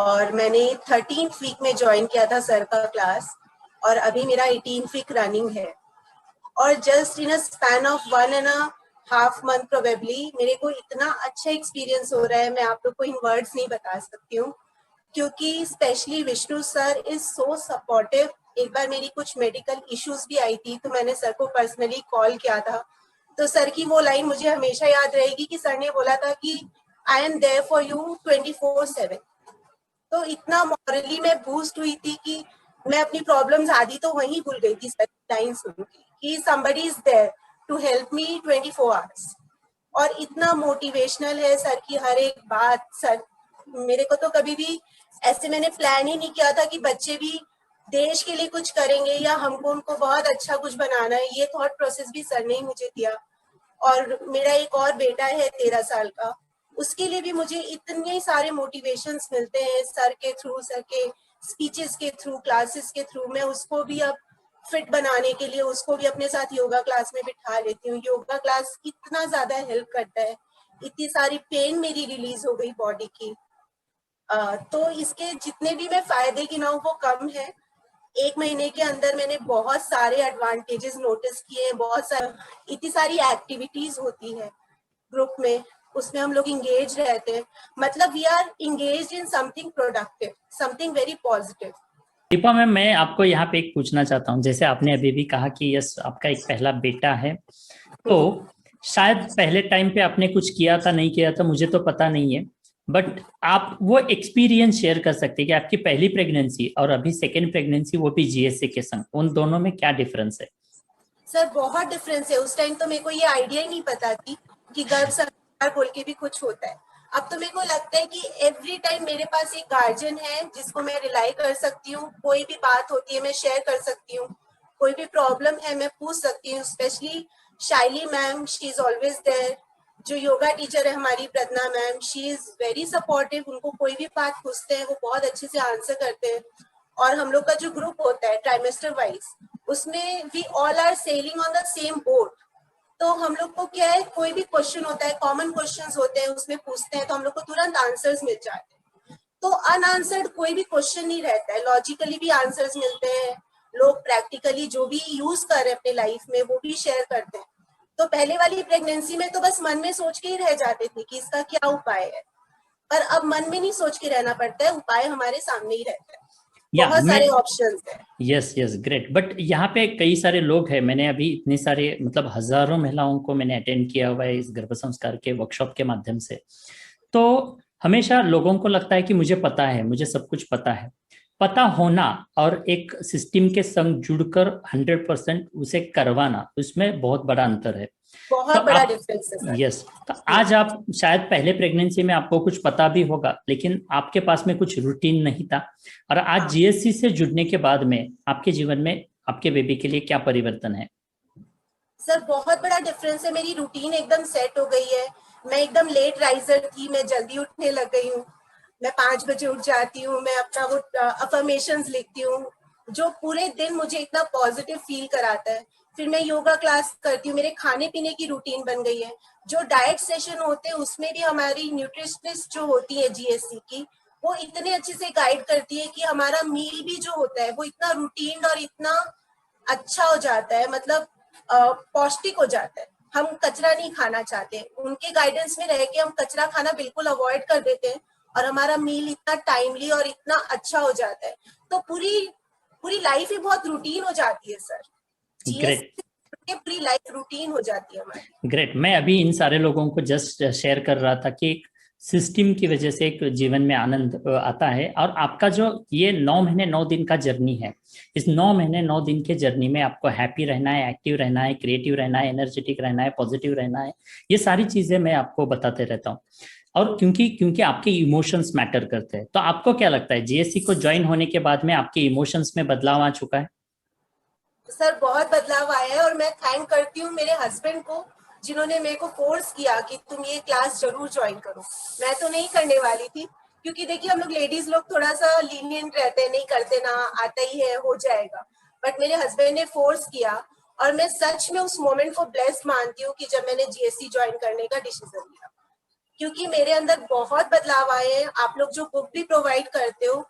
और मैंने 13th week में ज्वाइन किया था सर का क्लास, और अभी मेरा 18th वीक रनिंग है। और just in a span of 1.5 month probably मेरे को इतना अच्छा एक्सपीरियंस हो रहा है, मैं आप लोग को इन वर्ड्स नहीं बता सकती हूँ, क्योंकि specially Vishnu sir is so supportive. एक बार मेरी कुछ मेडिकल इश्यूज भी आई थी, तो मैंने सर को पर्सनली कॉल किया था, तो सर की वो लाइन मुझे हमेशा याद रहेगी कि सर ने बोला था कि I am there for you 24/7। तो इतना मॉरली मैं बूस्ट हुई थी कि मैं अपनी प्रॉब्लम्स आधी तो वहीं भूल गई थी सर की लाइन सुन के कि somebody is there to help me 24 hours। और इतना मोटिवेशनल है सर की हर एक बात। सर मेरे को तो कभी भी ऐसे मैंने प्लान ही नहीं किया था कि बच्चे भी देश के लिए कुछ करेंगे या हमको उनको बहुत अच्छा कुछ बनाना है, ये थॉट प्रोसेस भी सर ने ही मुझे दिया। और मेरा एक और बेटा है 13 साल का, उसके लिए भी मुझे इतने सारे मोटिवेशंस मिलते हैं सर के थ्रू, सर के स्पीचेस के थ्रू, क्लासेस के थ्रू। मैं उसको भी अब फिट बनाने के लिए उसको भी अपने साथ योगा क्लास में बिठा लेती हूँ। योगा क्लास इतना ज्यादा हेल्प करता है, इतनी सारी पेन मेरी रिलीज हो गई बॉडी की। तो इसके जितने भी मैं फायदे गिनाऊं वो कम है। 1 महीने के अंदर मैंने बहुत सारे एडवांटेजेस नोटिस किए हैं। बहुत सारी इतनी सारी एक्टिविटीज होती है ग्रुप में, उसमें हम लोग इंगेज रहते हैं। मतलब we are engage in something productive, something very positive. Deepa ma'am, मैं आपको यहाँ पे एक पूछना चाहता हूँ, जैसे आपने अभी भी कहा कि यस आपका एक पहला बेटा है, तो शायद पहले टाइम पे आपने कुछ किया था नहीं किया था मुझे तो पता नहीं है, बट आप वो एक्सपीरियंस शेयर कर सकते हैं कि आपकी पहली प्रेगनेंसी और अभी सेकेंड प्रेगनेंसी वो भी जीएससी के संग, उन दोनों में क्या डिफरेंस है? सर बहुत डिफरेंस है। उस टाइम तो मेरे को ये आइडिया ही नहीं पता थी कि गर्भ संस्कार बोल के भी कुछ होता है। अब तो मेरे को लगता है कि एवरी टाइम मेरे पास एक गार्जियन है जिसको मैं रिलाई कर सकती हूँ। कोई भी बात होती है मैं शेयर कर सकती हूँ, कोई भी प्रॉब्लम है मैं पूछ सकती हूँ। Specially Shaili ma'am, she is always there. जो योगा टीचर है हमारी Pragya ma'am, she is very supportive. उनको कोई भी बात पूछते हैं वो बहुत अच्छे से आंसर करते हैं। और हम लोग का जो ग्रुप होता है ट्राइमेस्टर वाइज, उसमें we all are sailing on the same boat. तो हम लोग को क्या है, कोई भी क्वेश्चन होता है, कॉमन क्वेश्चंस होते हैं, उसमें पूछते हैं तो हम लोग को तुरंत आंसर्स मिल जाते हैं। तो अनआंसर्ड कोई भी क्वेश्चन नहीं रहता है, लॉजिकली भी आंसर्स मिलते हैं। लोग प्रैक्टिकली जो भी यूज कर रहे हैं अपने लाइफ में वो भी शेयर करते हैं। तो पहले वाली प्रेगनेंसी में तो बस मन में सोच के ही रह जाते थे कि इसका क्या उपाय है, पर अब मन में नहीं सोच के रहना पड़ता है, उपाय हमारे सामने ही रहता है। बहुत सारे ऑप्शंस है। Yes yes, great. बट यहाँ पे कई सारे लोग हैं, मैंने अभी इतने सारे मतलब हजारों महिलाओं को मैंने अटेंड किया हुआ है इस गर्भ संस्कार के वर्कशॉप के माध्यम से। तो हमेशा लोगों को लगता है कि मुझे पता है, मुझे सब कुछ पता है। पता होना और एक सिस्टम के संग जुड़कर 100% उसे करवाना, उसमें बहुत बड़ा अंतर है। बहुत तो बड़ा आप, डिफरेंस है सर। यस, तो आज आप शायद पहले प्रेगनेंसी में आपको कुछ पता भी होगा, लेकिन आपके पास में कुछ रूटीन नहीं था, और आज जीएससी से जुड़ने के बाद में आपके जीवन में आपके बेबी के लिए क्या परिवर्तन है? सर बहुत बड़ा डिफरेंस है। मेरी रूटीन एकदम सेट हो गई है। मैं एकदम लेट राइजर थी, मैं जल्दी उठने लग गई हूँ। मैं 5 बजे उठ जाती हूँ। मैं अपना वो अफर्मेशंस लिखती हूँ जो पूरे दिन मुझे इतना पॉजिटिव फील कराता है। फिर मैं योगा क्लास करती हूँ। मेरे खाने पीने की रूटीन बन गई है। जो डाइट सेशन होते हैं उसमें भी हमारी न्यूट्रिशनिस्ट जो होती है जीएससी की, वो इतने अच्छे से गाइड करती है कि हमारा मील भी जो होता है वो इतना रूटीन और इतना अच्छा हो जाता है, मतलब पौष्टिक हो जाता है। हम कचरा नहीं खाना चाहते, उनके गाइडेंस में रह के हम कचरा खाना बिल्कुल अवॉइड कर देते हैं और हमारा मील इतना टाइमली और इतना अच्छा हो जाता है। तो पूरी पूरी लाइफ ही बहुत रूटीन हो जाती है सर। ग्रेट, पूरी लाइफ रूटीन हो जाती है हमारी। ग्रेट। मैं अभी इन सारे लोगों को जस्ट शेयर कर रहा था कि सिस्टम की वजह से एक जीवन में आनंद आता है, और आपका जो ये 9 महीने 9 दिन का जर्नी है, इस 9 महीने 9 दिन के जर्नी में आपको हैप्पी रहना है, एक्टिव रहना है, क्रिएटिव रहना है, एनर्जेटिक रहना है, पॉजिटिव रहना है। ये सारी चीजें मैं आपको बताते रहता हूँ। और क्योंकि क्योंकि आपके इमोशंस मैटर करते हैं, तो आपको क्या लगता है जीएससी को ज्वाइन होने के बाद में आपके इमोशंस में बदलाव आ चुका है? सर बहुत बदलाव आया है और मैं थैंक करती हूँ मेरे हस्बैंड को जिन्होंने मेरे को फोर्स किया कि तुम ये क्लास जरूर ज्वाइन करो। मैं तो नहीं करने वाली थी, क्योंकि देखिए हम लोग लेडीज लोग थोड़ा सा लीनियंट रहते हैं, नहीं करते ना, आता ही है, हो जाएगा। बट मेरे हस्बैंड ने फोर्स किया और मैं सच में उस मोमेंट को ब्लेस्ड मानती हूँ कि जब मैंने जीएससी ज्वाइन करने का डिसीजन लिया। क्योंकि मेरे अंदर बहुत बदलाव आए हैं। आप लोग जो बुक भी प्रोवाइड करते हो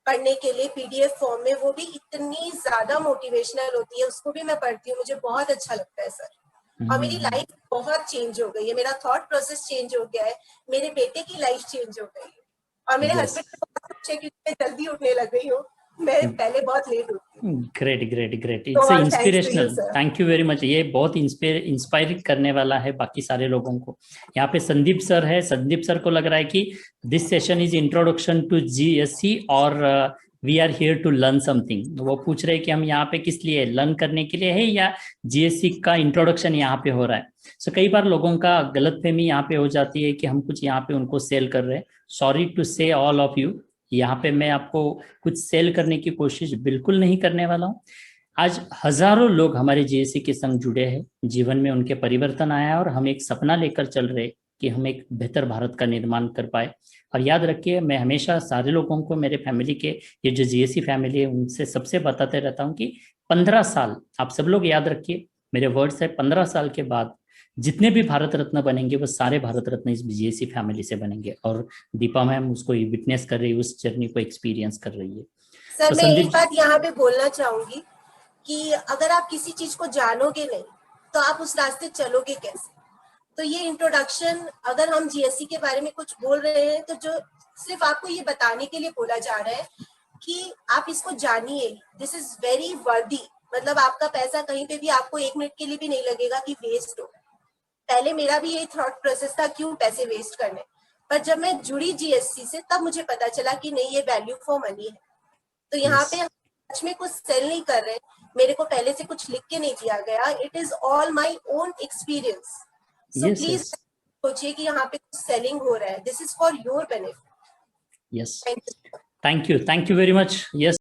पढ़ने के लिए PDF फॉर्म में, वो भी इतनी ज्यादा मोटिवेशनल होती है, उसको भी मैं पढ़ती हूँ, मुझे बहुत अच्छा लगता है सर। और मेरी लाइफ बहुत चेंज हो गई है, मेरा थॉट प्रोसेस चेंज हो गया है, मेरे बेटे की लाइफ चेंज हो गई है, और मेरे हस्बैंड को बहुत खुश है क्योंकि मैं जल्दी उठने लग गई हूँ, मैं पहले बहुत लेट उठती हूँ। Great it's all thanks to you inspirational, sir. Thank you very much. ये बहुत इंस्पायर करने वाला है बाकी सारे लोगों को। यहाँ पे संदीप सर है, संदीप सर को लग रहा है कि this session is introduction to GSC और we are here to learn something. वो पूछ रहे हैं कि हम यहाँ पे किस लिए, लर्न करने के लिए है या GSC का इंट्रोडक्शन यहाँ पे हो रहा है। सो कई बार लोगों का गलतफहमी यहाँ पे हो जाती है कि हम कुछ यहाँ पे उनको सेल कर रहे हैं। सॉरी टू से ऑल ऑफ यू, यहाँ पे मैं आपको कुछ सेल करने की कोशिश बिल्कुल नहीं करने वाला हूँ। आज हजारों लोग हमारे GSC के संग जुड़े हैं, जीवन में उनके परिवर्तन आया और हम एक सपना लेकर चल रहे कि हम एक बेहतर भारत का निर्माण कर पाए। और याद रखिए, मैं हमेशा सारे लोगों को, मेरे फैमिली के, ये जो GSC फैमिली है, उनसे सबसे बताते रहता हूँ कि 15 साल, आप सब लोग याद रखिए मेरे वर्ड्स है, 15 साल के बाद जितने भी भारत रत्न बनेंगे वो सारे भारत रत्न इस GSC फैमिली से बनेंगे। और दीपा मैम उसको विटनेस कर रही है, उस जर्नी को एक्सपीरियंस कर रही है। सर तो मैं संदीप एक बात यहाँ पे बोलना चाहूंगी कि अगर आप किसी चीज को जानोगे नहीं तो आप उस रास्ते चलोगे कैसे। तो ये इंट्रोडक्शन, अगर हम GSC के बारे में कुछ बोल रहे हैं तो जो सिर्फ आपको ये बताने के लिए बोला जा रहा है कि आप इसको जानिए, दिस इज वेरी वर्दी। मतलब आपका पैसा कहीं पे भी आपको 1 मिनट के लिए भी नहीं लगेगा कि वेस्ट हो। पहले मेरा भी यही थॉट प्रोसेस था, क्यों पैसे वेस्ट करने, पर जब मैं जुड़ी GSC से तब मुझे पता चला कि नहीं, ये वैल्यू फॉर मनी है। तो यहाँ पे हम सच में कुछ सेल नहीं कर रहे, मेरे को पहले से कुछ लिख के नहीं दिया गया, it is all my own experience. So please सोचिए कि यहाँ पे कुछ सेलिंग हो रहा है, this is for your benefit. Yes, thank you very much. Yes.